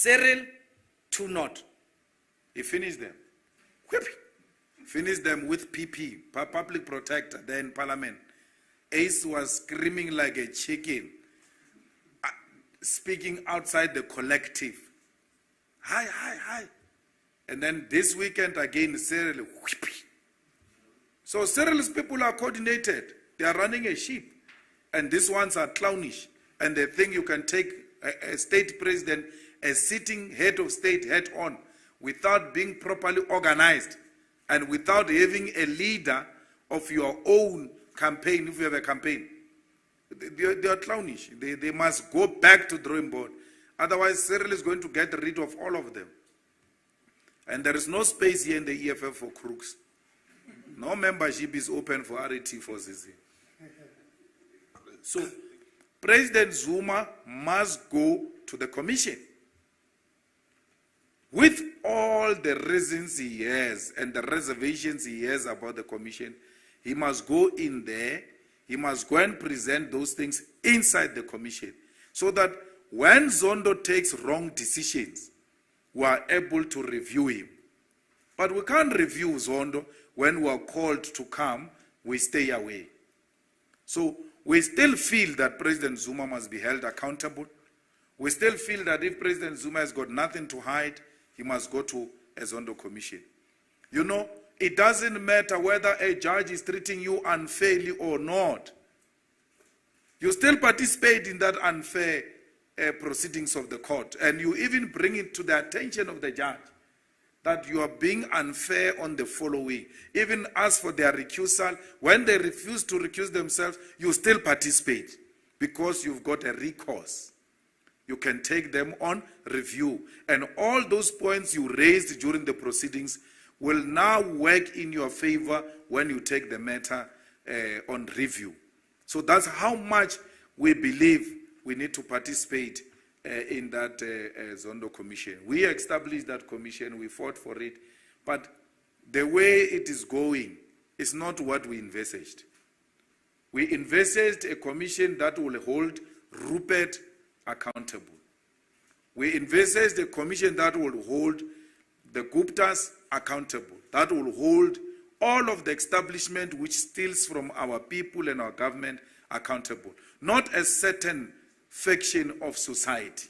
Cyril, 2-0. He finished them. Whip. Finished them with PP, Public Protector, there in Parliament. Ace was screaming like a chicken, speaking outside the collective. Hi, hi, hi. And then this weekend again, Cyril. Whip. So Cyril's people are coordinated. They are running a ship. And these ones are clownish. And they think you can take a state president, a sitting head of state head on, without being properly organized and without having a leader of your own campaign, if you have a campaign. They are clownish. They must go back to the drawing board. Otherwise, Cyril is going to get rid of all of them. And there is no space here in the EFF for crooks. No membership is open for RET forces. So, President Zuma must go to the commission. With all the reasons he has and the reservations he has about the commission, he must go in there, he must go and present those things inside the commission, so that when Zondo takes wrong decisions, we are able to review him. But we can't review Zondo when we are called to come, we stay away. So we still feel that President Zuma must be held accountable. We still feel that if President Zuma has got nothing to hide, he must go to a Zondo Commission. You know, it doesn't matter whether a judge is treating you unfairly or not. You still participate in that unfair proceedings of the court, and you even bring it to the attention of the judge that you are being unfair on the following. Even as for their recusal, when they refuse to recuse themselves, you still participate because you've got a recourse. You can take them on review. And all those points you raised during the proceedings will now work in your favor when you take the matter on review. So that's how much we believe we need to participate in that Zondo Commission. We established that commission, we fought for it, but the way it is going is not what we envisaged. We envisaged a commission that will hold Rupert accountable. We envisaged a commission that will hold the Guptas accountable, that will hold all of the establishment which steals from our people and our government accountable, not a certain faction of society.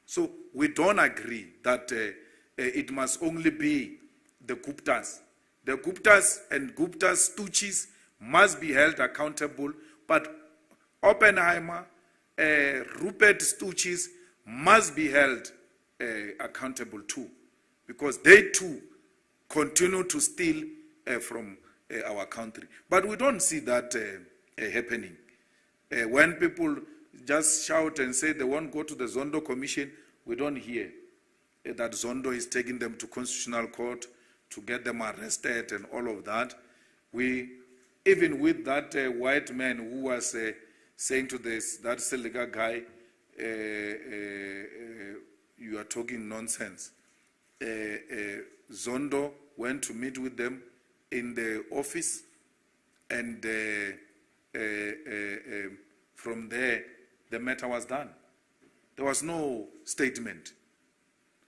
So we don't agree that it must only be the Guptas. The Guptas and Guptas stooges must be held accountable, but Oppenheimer, Rupert stooges must be held accountable too, because they too continue to steal from our country. But we don't see that happening. When people just shout and say they won't go to the Zondo Commission, we don't hear that Zondo is taking them to Constitutional Court to get them arrested and all of that. We, even with that white man who was saying to that Seliga guy, you are talking nonsense. Zondo went to meet with them in the office, and from there, the matter was done. There was no statement.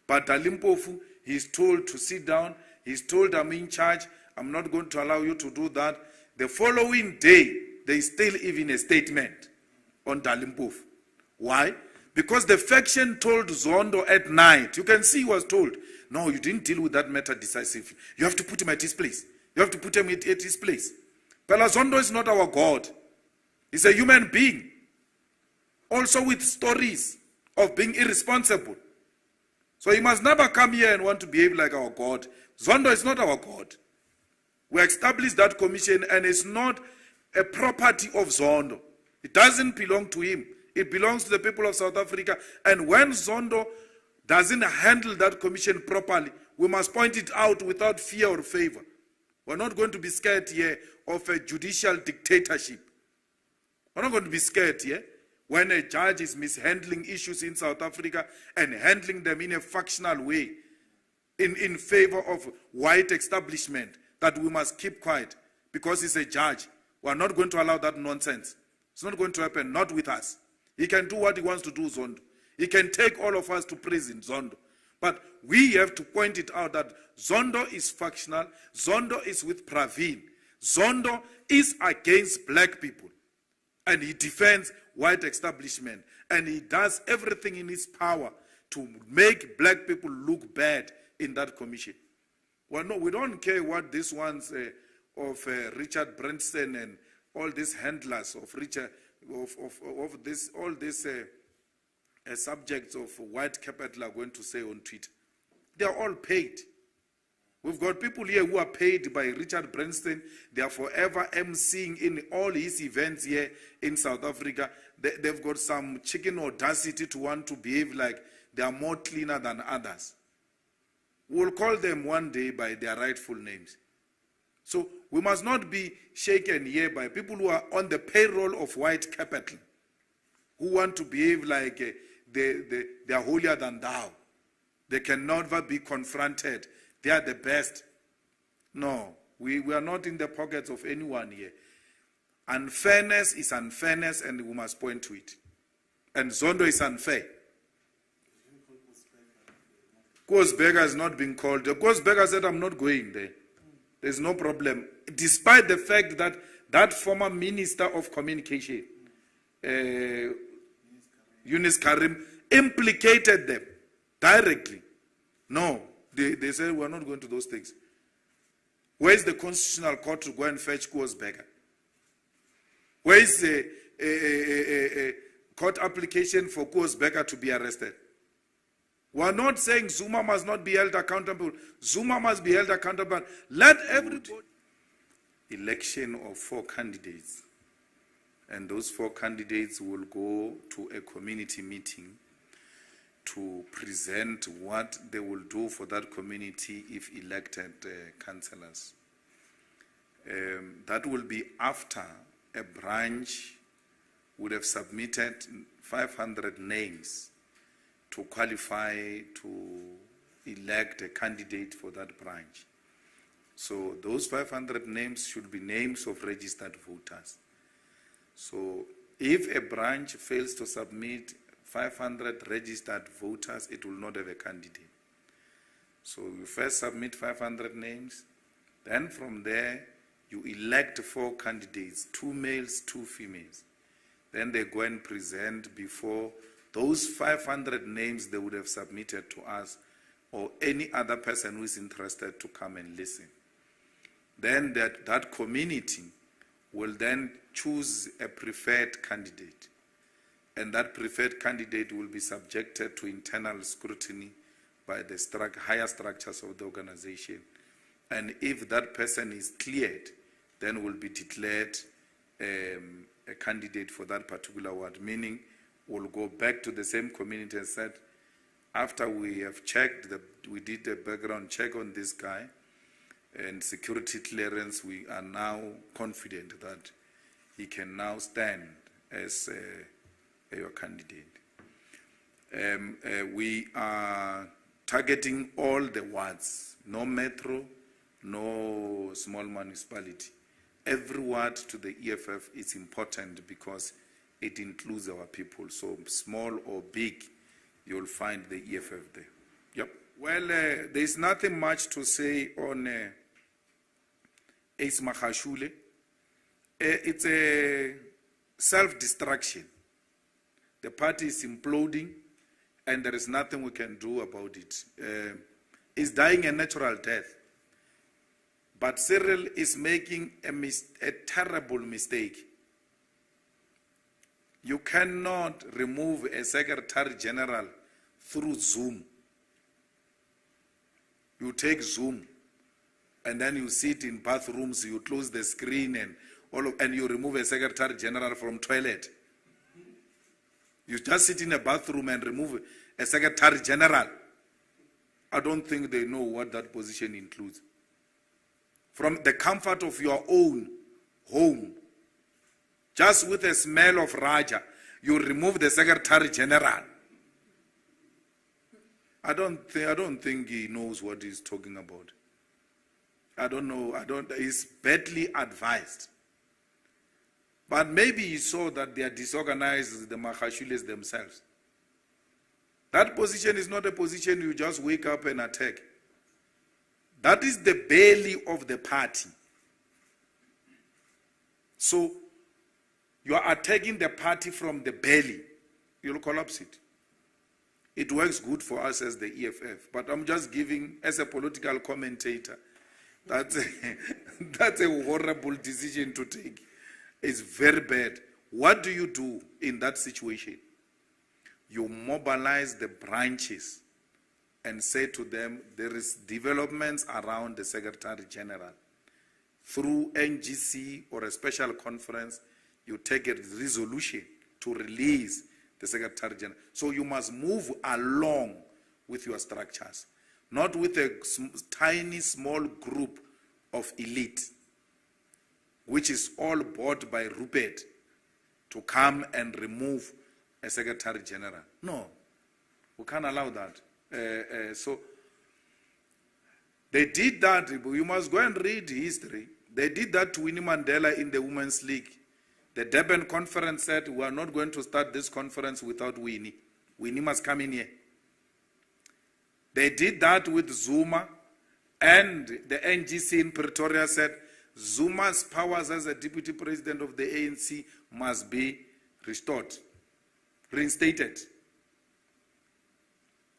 But Dalimpofu, he's told to sit down. He's told, I'm in charge. I'm not going to allow you to do that. The following day, there is still even a statement on Dalimpofu. Why? Because the faction told Zondo at night, you can see he was told, no, you didn't deal with that matter decisively. You have to put him at his place. You have to put him at his place. But Zondo is not our God. He's a human being. Also with stories of being irresponsible. So he must never come here and want to behave like our God. Zondo is not our God. We established that commission, and it's not a property of Zondo. It doesn't belong to him. It belongs to the people of South Africa. And when Zondo doesn't handle that commission properly, we must point it out without fear or favor. We're not going to be scared here of a judicial dictatorship. We're not going to be scared here when a judge is mishandling issues in South Africa and handling them in a factional way in favor of white establishment, that we must keep quiet because he's a judge. We're not going to allow that nonsense. It's not going to happen, not with us. He can do what he wants to do, Zondo. He can take all of us to prison, Zondo. But we have to point it out that Zondo is factional. Zondo is with Praveen. Zondo is against black people. And he defends white establishment. And he does everything in his power to make black people look bad in that commission. Well, no, we don't care what these ones of Richard Branson and all these handlers of Richard, of this, all these subjects of white capital are going to say on Twitter. They are all paid. We've got people here who are paid by Richard Branson. They are forever emceeing in all his events here in South Africa. They've got some chicken audacity to want to behave like they are more cleaner than others. We'll call them one day by their rightful names. So we must not be shaken here by people who are on the payroll of white capital, who want to behave like they are holier than thou. They can never be confronted. They are the best. No, we are not in the pockets of anyone here. Unfairness is unfairness, and we must point to it. And Zondo is unfair. Koosberger has not been called. Koosberger said, I'm not going there. There's no problem. Despite the fact that that former Minister of Communication, Eunice Karim, implicated them directly. No, they said, we're not going to those things. Where is the Constitutional Court to go and fetch Koosberger? Where is the court application for Koosberger to be arrested? We're not saying Zuma must not be held accountable. Zuma must be held accountable. Let everybody... Election of 4 candidates. And those 4 candidates will go to a community meeting to present what they will do for that community if elected councillors. That will be after a branch would have submitted 500 names to qualify to elect a candidate for that branch. So those 500 names should be names of registered voters. So if a branch fails to submit 500 registered voters, it will not have a candidate. So you first submit 500 names, then from there you elect 4 candidates, 2 males, 2 females. Then they go and present before those 500 names they would have submitted to us or any other person who is interested to come and listen. Then that community will then choose a preferred candidate. And that preferred candidate will be subjected to internal scrutiny by the higher structures of the organization. And if that person is cleared, then will be declared a candidate for that particular ward, meaning we'll go back to the same community and said, after we have checked, we did a background check on this guy and security clearance, we are now confident that he can now stand as your candidate. We are targeting all the wards, no metro, no small municipality. Every ward to the EFF is important because it includes our people. So small or big, you'll find the EFF there. Yep. Well, there's nothing much to say on Ace Magashule. It's a self-destruction. The party is imploding, and there is nothing we can do about it. It's dying a natural death. But Cyril is making a terrible mistake. You cannot remove a Secretary General through Zoom. You take Zoom, and then you sit in bathrooms, you close the screen, and you remove a Secretary General from toilet. You just sit in a bathroom and remove a Secretary General. I don't think they know what that position includes. From the comfort of your own home, just with a smell of Raja, you remove the Secretary General. I don't think he knows what he's talking about. I don't know. He's badly advised. But maybe he saw that they are disorganized, the Magashules themselves. That position is not a position you just wake up and attack. That is the belly of the party. So you are attacking the party from the belly. You'll collapse it. It works good for us as the EFF, but I'm just giving, as a political commentator, that's a horrible decision to take. It's very bad. What do you do in that situation? You mobilize the branches and say to them, there is developments around the Secretary General. Through NGC or a special conference, you take a resolution to release the Secretary General. So you must move along with your structures, not with a tiny, small group of elite, which is all bought by Rupert to come and remove a Secretary General. No, we can't allow that. So they did that. You must go and read history. They did that to Winnie Mandela in the Women's League. The Durban conference said, we are not going to start this conference without Winnie. Winnie must come in here. They did that with Zuma, and the NGC in Pretoria said, Zuma's powers as a deputy president of the ANC must be restored, reinstated.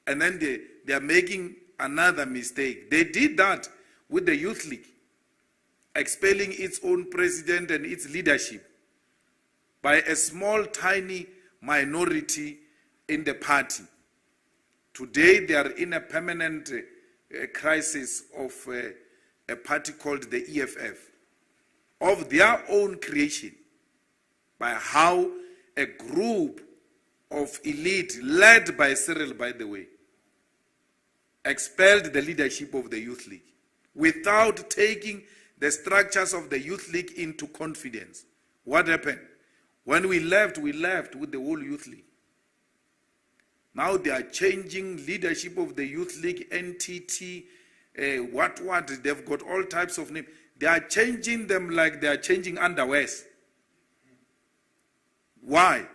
And then they are making another mistake. They did that with the Youth League, expelling its own president and its leadership by a small, tiny minority in the party. Today, they are in a permanent crisis of a party called the EFF, of their own creation, by how a group of elite, led by Cyril, by the way, expelled the leadership of the Youth League without taking the structures of the Youth League into confidence. What happened? When we left with the whole Youth League. Now they are changing leadership of the Youth League, NTT, what, they've got all types of names. They are changing them like they are changing underwears. Why?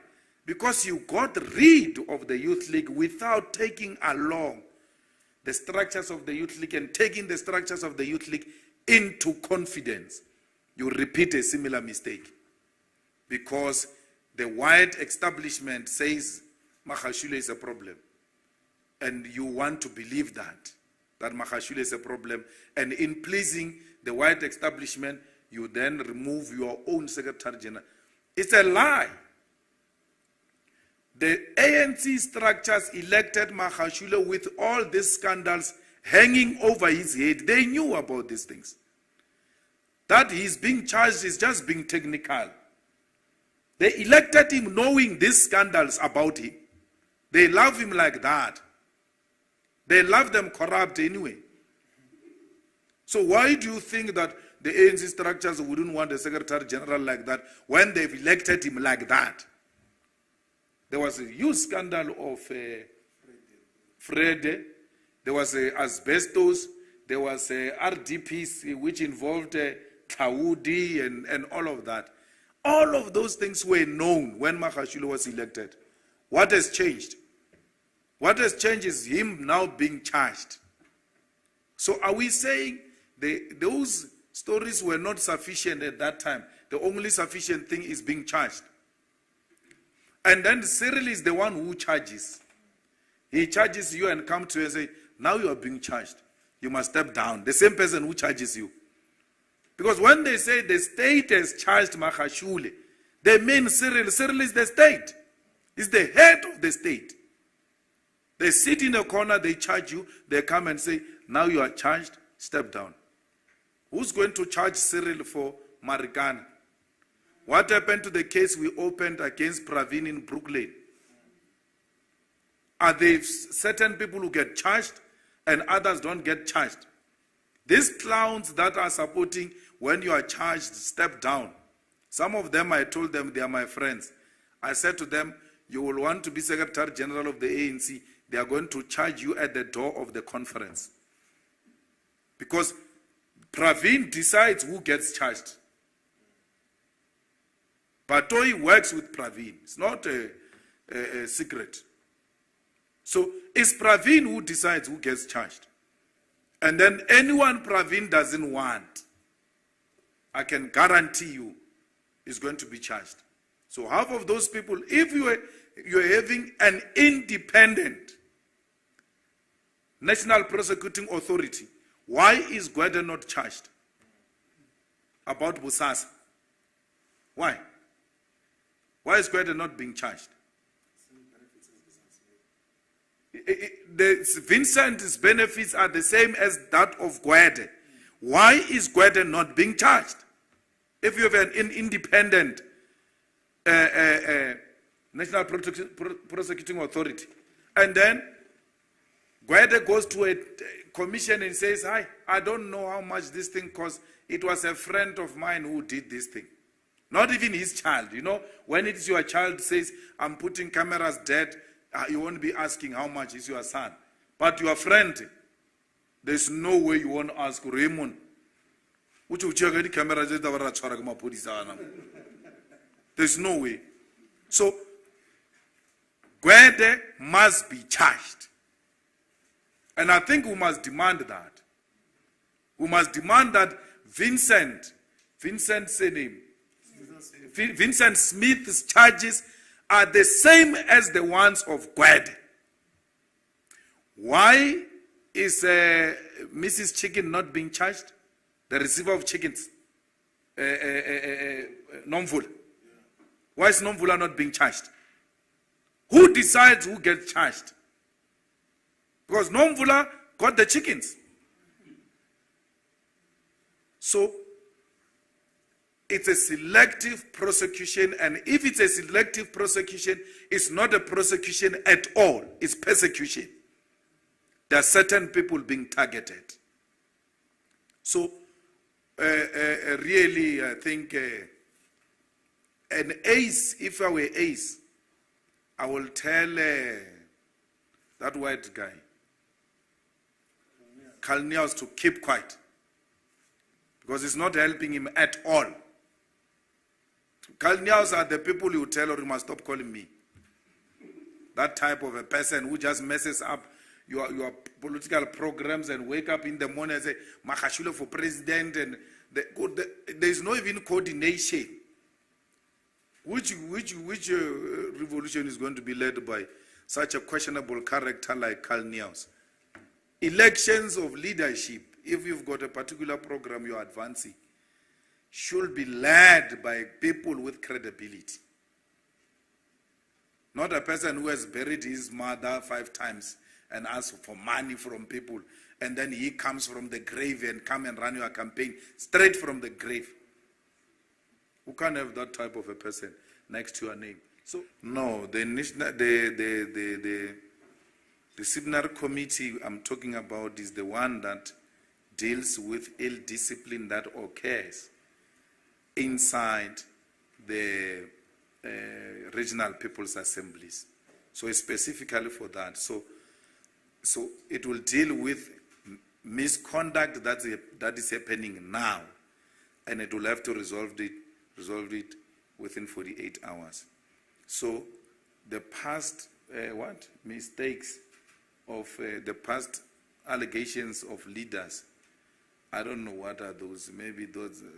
Because you got rid of the Youth League without taking along the structures of the Youth League and taking the structures of the Youth League into confidence. You repeat a similar mistake. Because the white establishment says Magashule is a problem. And you want to believe that Magashule is a problem. And in pleasing the white establishment, you then remove your own Secretary General. It's a lie. The ANC structures elected Magashule with all these scandals hanging over his head. They knew about these things. That he's being charged is just being technical. They elected him knowing these scandals about him. They love him like that. They love them corrupt anyway. So why do you think that the ANC structures wouldn't want a Secretary General like that when they've elected him like that? There was a huge scandal of Fred. There was asbestos. There was RDPs, which involved Taudi and all of that. All of those things were known when Magashule was elected. What has changed? What has changed is him now being charged. So are we saying those stories were not sufficient at that time? The only sufficient thing is being charged. And then Cyril is the one who charges. He charges you and come to you and say, now you are being charged. You must step down. The same person who charges you. Because when they say the state has charged Magashule, they mean Cyril. Cyril is the state. He's the head of the state. They sit in a corner, they charge you, they come and say, now you are charged, step down. Who's going to charge Cyril for Marikana? What happened to the case we opened against Pravin in Brooklyn? Are there certain people who get charged and others don't get charged? These clowns that are supporting when you are charged, step down. Some of them, I told them they are my friends. I said to them, you will want to be Secretary General of the ANC. They are going to charge you at the door of the conference. Because Pravin decides who gets charged. Batoi works with Pravin. It's not a secret. So it's Pravin who decides who gets charged. And then anyone Pravin doesn't want, I can guarantee you, is going to be charged. So half of those people, if you're having an independent National Prosecuting Authority, why is Gwede not charged about Busasa? Why? Why is Gwede not being charged? Vincent's benefits are the same as that of Gwede. Why is Gwede not being charged? If you have an independent National Prosecuting Authority, and then Gwede goes to a commission and says, "Hi, I don't know how much this thing costs. It was a friend of mine who did this thing." Not even his child. You know, when it's your child says, "I'm putting cameras dead," you won't be asking how much is your son. But your friend, there's no way you won't ask Raymond. There's no way. So, Gwede must be charged. And I think we must demand that. We must demand that Vincent Smith's charges are the same as the ones of Gwede. Why is Mrs. Chicken not being charged? The receiver of chickens, Nomvula. Why is Nomvula not being charged? Who decides who gets charged? Because Nomvula got the chickens. So, it's a selective prosecution, and if it's a selective prosecution, it's not a prosecution at all, it's persecution. There are certain people being targeted. So, really, I think an ace, if I were ace, I will tell that white guy, Kalniaus, to keep quiet, because it's not helping him at all. Kalniaus are the people you tell, or you must stop calling me. That type of a person who just messes up your political programs and wake up in the morning and say, Magashule for president, and there's no even coordination. Which revolution is going to be led by such a questionable character like Kalniaus? Elections of leadership, if you've got a particular program you're advancing, should be led by people with credibility. Not a person who has buried his mother 5 times and asked for money from people, and then he comes from the grave and come and run your campaign straight from the grave. Who can't have that type of a person next to your name? So no, the disciplinary committee I'm talking about is the one that deals with ill discipline that occurs inside the regional people's assemblies. So it's specifically for that. So it will deal with misconduct that is happening now, and it will have to resolve it within 48 hours. So the past mistakes of the past allegations of leaders, I don't know what are those. Maybe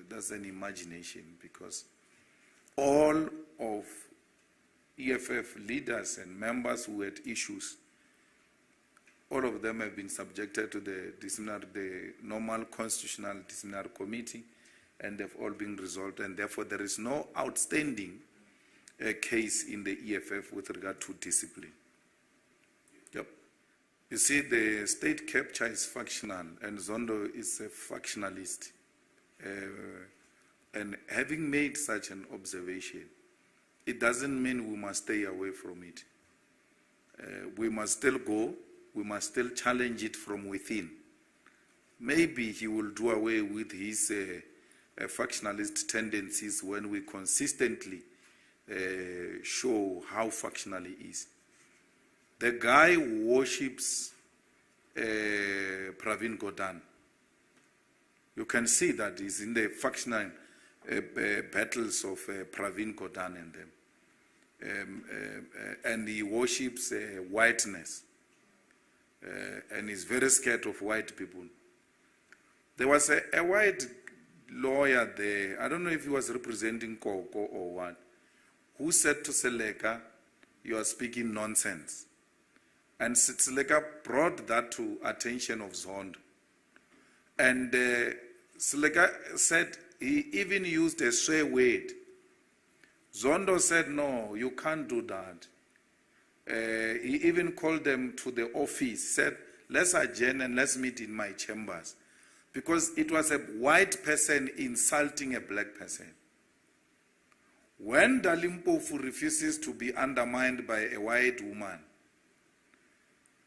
that's an imagination, because all of EFF leaders and members who had issues, all of them have been subjected to the normal constitutional disciplinary committee, and they've all been resolved, and therefore there is no outstanding case in the EFF with regard to discipline. Yep. You see, the state capture is factional, and Zondo is a factionalist. And having made such an observation, it doesn't mean we must stay away from it. We must still go. We must still challenge it from within. Maybe he will do away with his factionalist tendencies when we consistently show how factional he is. The guy worships Pravin Gordhan. You can see that he's in the factional battles of Pravin Gordhan and them. And he worships whiteness. and is very scared of white people. There was a white lawyer there, I don't know if he was representing Koko or what, who said to Seleka, "You are speaking nonsense." And Seleka brought that to attention of Zondo. And Seleka said, he even used a swear word. Zondo said, "No, you can't do that." He even called them to the office, said, "Let's adjourn and let's meet in my chambers." Because it was a white person insulting a black person. When Dalimpofu refuses to be undermined by a white woman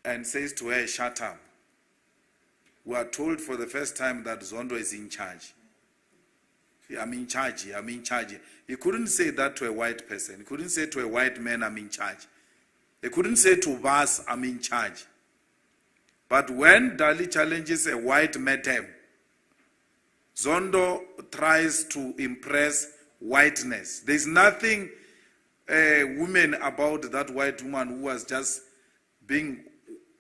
and says to her, "Shut up," we are told for the first time that Zondo is in charge. "I'm in charge, I'm in charge." He couldn't say that to a white person. He couldn't say to a white man, "I'm in charge." He couldn't say to Vas, "I'm in charge." But when Dali challenges a white madam, Zondo tries to impress whiteness. There's nothing woman about that white woman who was just being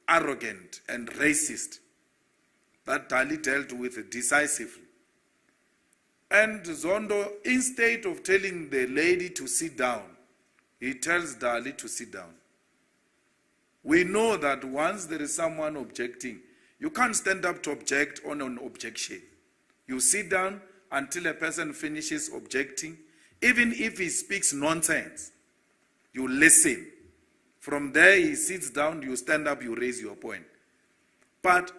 arrogant and racist. That Dali dealt with decisively. And Zondo, instead of telling the lady to sit down, he tells Dali to sit down. We know that once there is someone objecting, you can't stand up to object on an objection. You sit down until a person finishes objecting. Even if he speaks nonsense, you listen. From there, he sits down, you stand up, you raise your point. But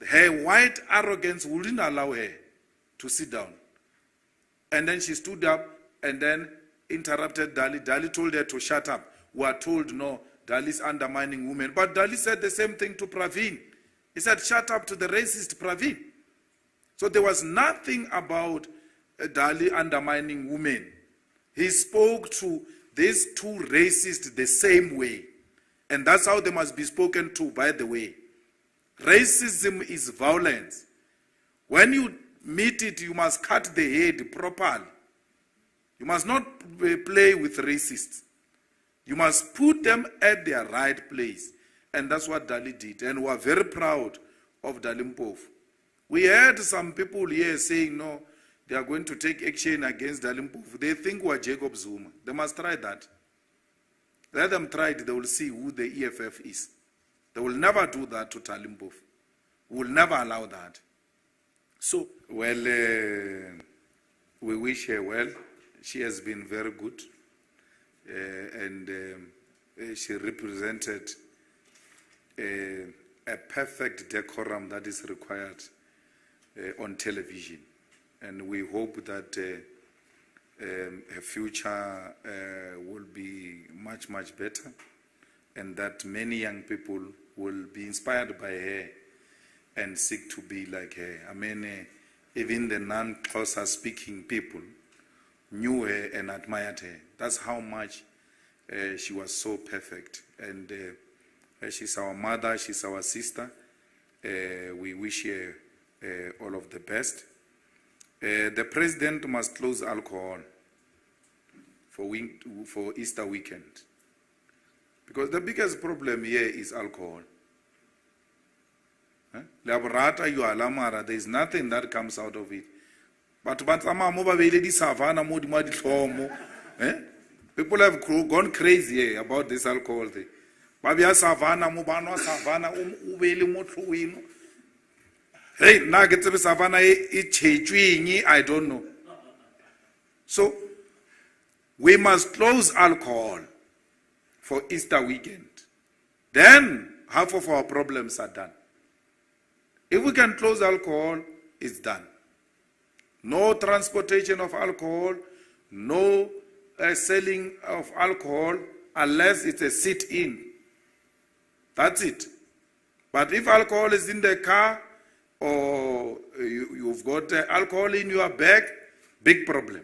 her white arrogance wouldn't allow her to sit down. And then she stood up and then interrupted Dali. Dali told her to shut up. We are told, no, Dali's undermining women. But Dali said the same thing to Praveen. He said, "Shut up to the racist Praveen." So there was nothing about Dali undermining women. He spoke to these two racists the same way. And that's how they must be spoken to, by the way. Racism is violence. When you meet it, you must cut the head properly. You must not play with racists. You must put them at their right place. And that's what Dali did. And we are very proud of Dalimpofu. We heard some people here saying, no, they are going to take action against Dalimpofu. They think we are Jacob Zuma. They must try that. Let them try it, they will see who the EFF is. They will never do that to Dalimpofu. We will never allow that. So, well, we wish her well. She has been very good. And she represented a perfect decorum that is required on television. And we hope that her future will be much, much better, and that many young people will be inspired by her and seek to be like her. I mean, even the non-Xhosa speaking people knew her and admired her. That's how much she was so perfect. And she's our mother, she's our sister. We wish her all of the best. The president must close alcohol for Easter weekend. Because the biggest problem here is alcohol. There is nothing that comes out of it. But people have gone crazy about this alcohol thing. Hey, I don't know. So, we must close alcohol for Easter weekend. Then, half of our problems are done. If we can close alcohol, it's done. No transportation of alcohol, no selling of alcohol, unless it's a sit-in. That's it. But if alcohol is in the car, or you've got alcohol in your bag, big problem.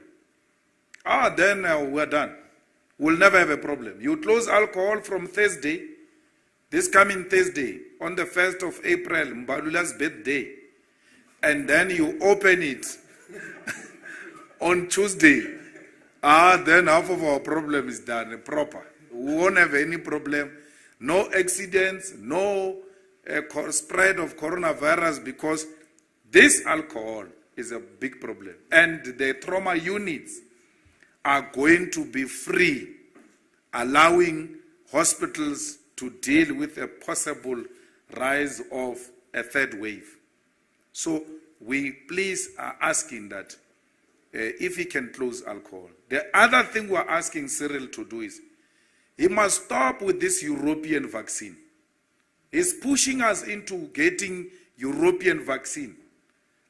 Then we're done. We'll never have a problem. You close alcohol from Thursday, this coming Thursday, on the 1st of April, Mbalula's birthday, and then you open it on Tuesday. Then half of our problem is done, proper. We won't have any problem. No accidents, no spread of coronavirus, because this alcohol is a big problem. And the trauma units are going to be free, allowing hospitals to deal with a possible rise of a third wave. So we please are asking that if he can close alcohol. The other thing we're asking Cyril to do is, he must stop with this European vaccine. He's pushing us into getting European vaccine.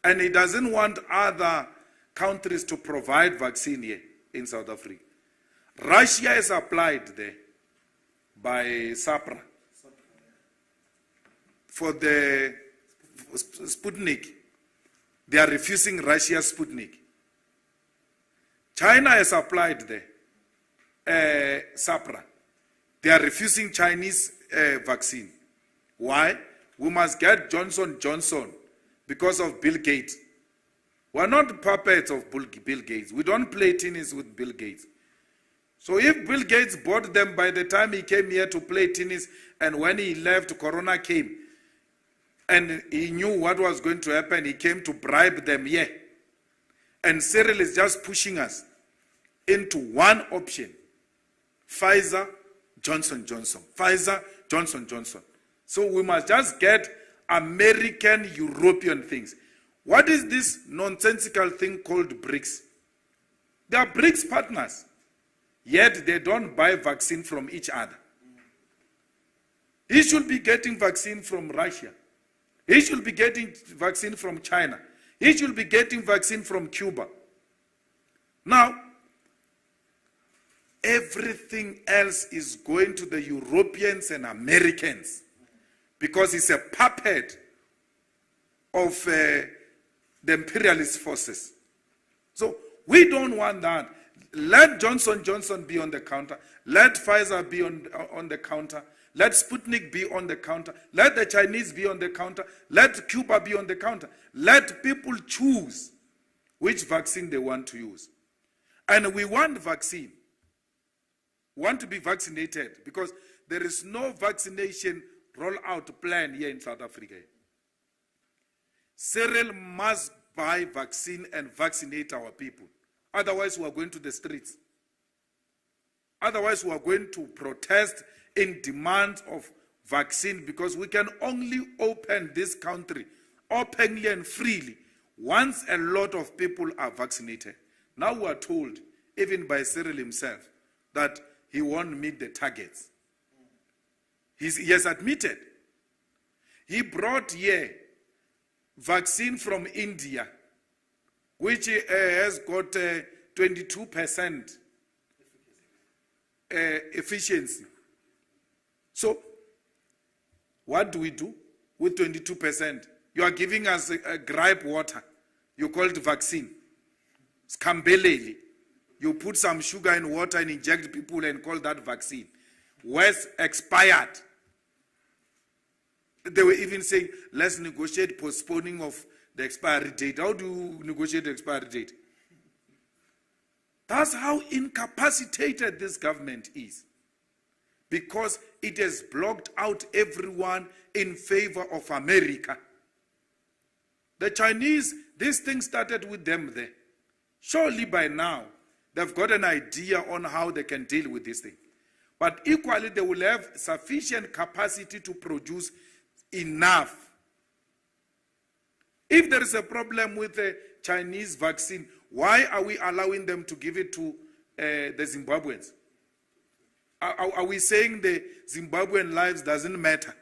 And he doesn't want other countries to provide vaccine here in South Africa. Russia is applied there by SAPRA for the Sputnik. They are refusing Russia's Sputnik. China has applied there, SAPRA. They are refusing Chinese vaccine. Why? We must get Johnson & Johnson because of Bill Gates. We are not puppets of Bill Gates. We don't play tennis with Bill Gates. So if Bill Gates bought them by the time he came here to play tennis, and when he left, Corona came, and he knew what was going to happen, he came to bribe them here. And Cyril is just pushing us into one option: Pfizer, Johnson & Johnson. Pfizer, Johnson & Johnson. So we must just get American, European things. What is this nonsensical thing called BRICS? They are BRICS partners, yet they don't buy vaccine from each other. He should be getting vaccine from Russia. He should be getting vaccine from China. He should be getting vaccine from Cuba. Now, everything else is going to the Europeans and Americans because it's a puppet of the imperialist forces. So we don't want that. Let Johnson & Johnson be on the counter. Let Pfizer be on the counter. Let Sputnik be on the counter. Let the Chinese be on the counter. Let Cuba be on the counter. Let people choose which vaccine they want to use. And we want vaccine. We want to be vaccinated because there is no vaccination rollout plan here in South Africa. Cyril must buy vaccine and vaccinate our people. Otherwise, we are going to the streets. Otherwise, we are going to protest in demand of vaccine, because we can only open this country openly and freely once a lot of people are vaccinated. Now we are told, even by Cyril himself, that he won't meet the targets. He has admitted. He brought here vaccine from India, which has got 22% efficiency. So, what do we do with 22%? You are giving us a gripe water. You call it vaccine. Scambeleli. You put some sugar in water and inject people and call that vaccine. West expired. They were even saying, let's negotiate postponing of the expiry date. How do you negotiate the expiry date? That's how incapacitated this government is. Because it has blocked out everyone in favor of America. The Chinese, this thing started with them there. Surely by now, they've got an idea on how they can deal with this thing. But equally, they will have sufficient capacity to produce enough. If there is a problem with the Chinese vaccine, why are we allowing them to give it to the Zimbabweans? Are we saying the Zimbabwean lives doesn't matter?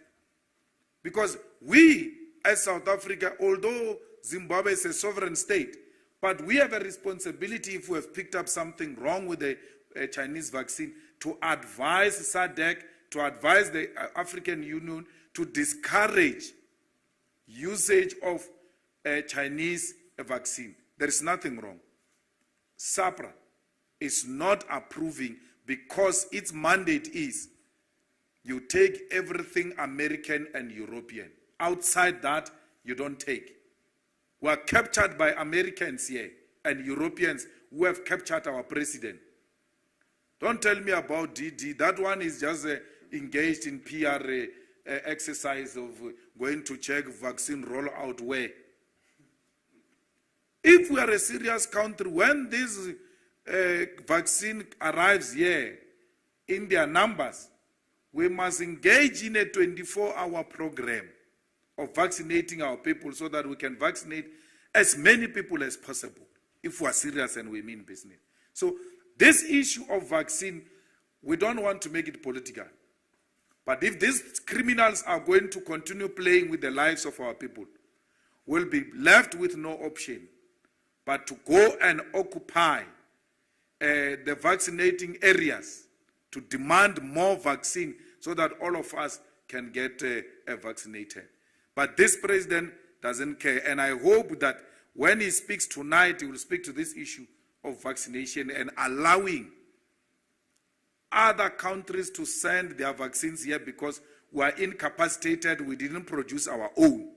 Because we, as South Africa, although Zimbabwe is a sovereign state, but we have a responsibility, if we have picked up something wrong with the Chinese vaccine, to advise SADC, to advise the African Union to discourage usage of Chinese vaccine. There is nothing wrong. SAPRA is not approving because its mandate is you take everything American and European. Outside that, you don't take. We are captured by Americans here and Europeans who have captured our president. Don't tell me about DD. That one is just engaged in PR exercise of going to check vaccine rollout where. If we are a serious country, when this vaccine arrives here in their numbers, we must engage in a 24-hour program of vaccinating our people so that we can vaccinate as many people as possible if we are serious and we mean business. So this issue of vaccine, we don't want to make it political. But if these criminals are going to continue playing with the lives of our people, we'll be left with no option but to go and occupy the vaccinating areas to demand more vaccine so that all of us can get vaccinated. But this president doesn't care. And I hope that when he speaks tonight, he will speak to this issue of vaccination and allowing other countries to send their vaccines here because we are incapacitated. We didn't produce our own.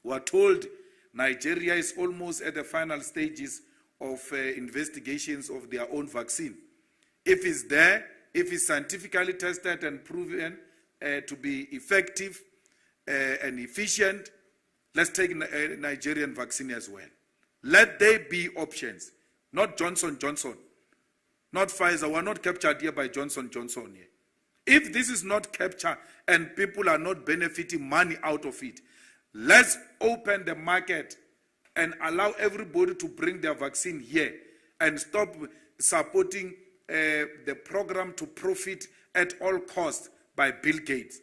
We are told Nigeria is almost at the final stages of investigations of their own vaccine. If it's there, if it's scientifically tested and proven to be effective and efficient, let's take a Nigerian vaccine as well. Let there be options, not Johnson & Johnson, not Pfizer. We're not captured here by Johnson & Johnson here. If this is not captured and people are not benefiting money out of it, let's open the market and allow everybody to bring their vaccine here and stop supporting the program to profit at all costs by Bill Gates.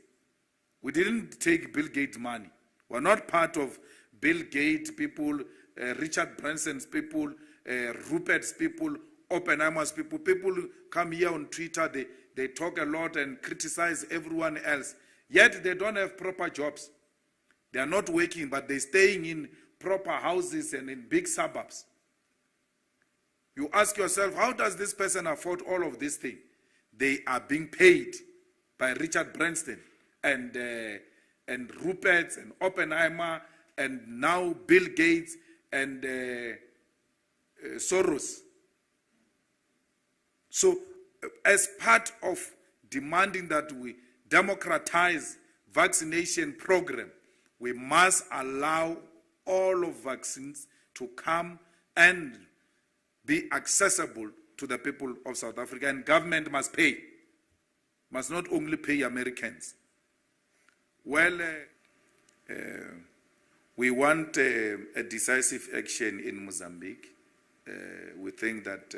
We didn't take Bill Gates' money. We're not part of Bill Gates people, Richard Branson's people, Rupert's people, Oppenheimer's people. People come here on Twitter, they talk a lot and criticize everyone else. Yet they don't have proper jobs. They are not working, but they're staying in proper houses and in big suburbs. You ask yourself, how does this person afford all of these things? They are being paid by Richard Branson and Rupert and Oppenheimer and now Bill Gates and Soros. So as part of demanding that we democratize vaccination program, we must allow all of vaccines to come and be accessible to the people of South Africa, and government must pay, must not only pay Americans. Well, we want a decisive action in Mozambique. We think that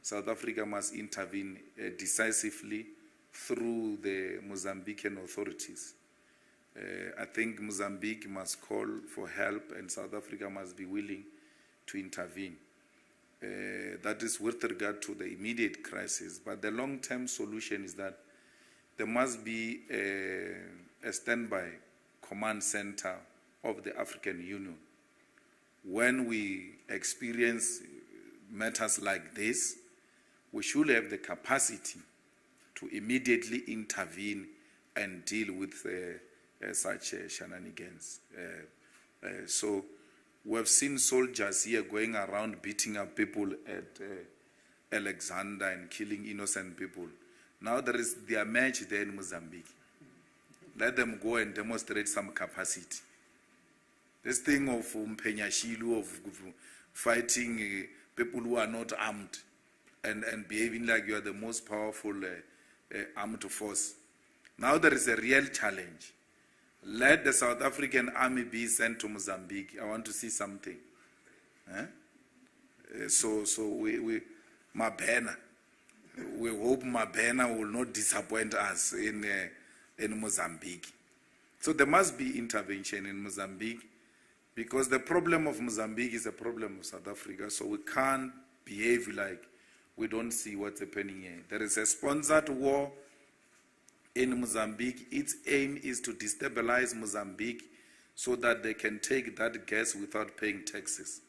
South Africa must intervene decisively through the Mozambican authorities. I think Mozambique must call for help and South Africa must be willing to intervene. That is with regard to the immediate crisis. But the long-term solution is that there must be a standby command center of the African Union. When we experience matters like this, we should have the capacity to immediately intervene and deal with such shenanigans. So we have seen soldiers here going around beating up people at Alexander and killing innocent people. Now there is their match there in Mozambique. Let them go and demonstrate some capacity. This thing of Magashule, of fighting people who are not armed and behaving like you are the most powerful armed force. Now there is a real challenge. Let the South African army be sent to Mozambique. I want to see something. So we Mabena. We hope Mabena will not disappoint us in Mozambique. So there must be intervention in Mozambique because the problem of Mozambique is a problem of South Africa. So we can't behave like we don't see what's happening here. There is a sponsored war in Mozambique. Its aim is to destabilize Mozambique so that they can take that gas without paying taxes.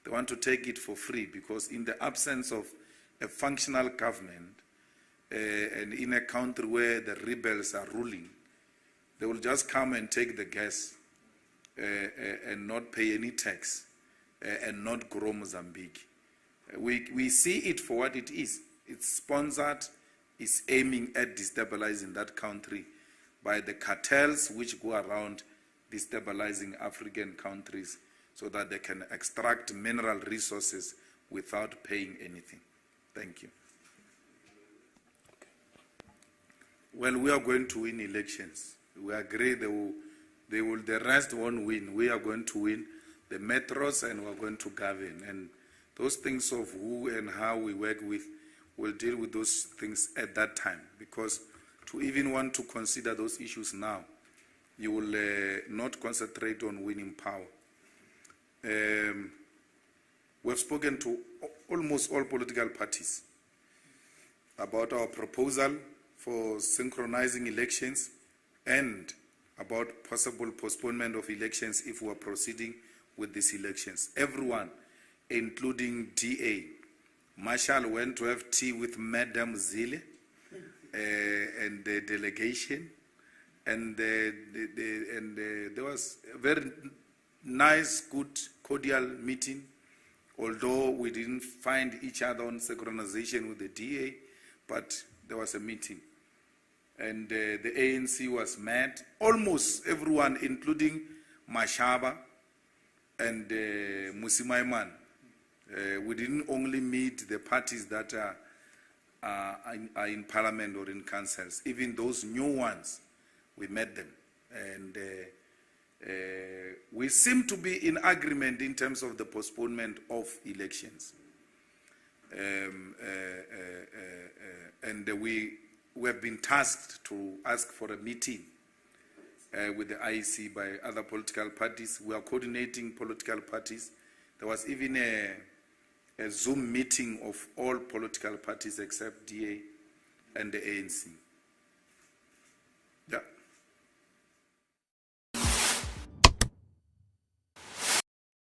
They want to take it for free because in the absence of a functional government and in a country where the rebels are ruling, they will just come and take the gas and not pay any tax and not grow Mozambique. We see it for what it is. It's sponsored, it's aiming at destabilizing that country by the cartels which go around destabilizing African countries so that they can extract mineral resources without paying anything. Thank you. Well, we are going to win elections. We agree the rest won't win. We are going to win the metros and we are going to govern. And those things of who and how we work with, we'll deal with those things at that time. Because to even want to consider those issues now, you will not concentrate on winning power. We've spoken to almost all political parties about our proposal for synchronizing elections and about possible postponement of elections if we are proceeding with these elections. Everyone, including DA. Marshall went to have tea with Madam Zille and the delegation, and there was a very nice, good, cordial meeting, although we didn't find each other on synchronization with the DA, but there was a meeting. And the ANC was met, almost everyone, including Mashaba and Musimaiman. We didn't only meet the parties that are in parliament or in councils. Even those new ones, we met them. And we seem to be in agreement in terms of the postponement of elections. And we have been tasked to ask for a meeting with the IEC by other political parties. We are coordinating political parties. There was even a Zoom meeting of all political parties except DA and the ANC.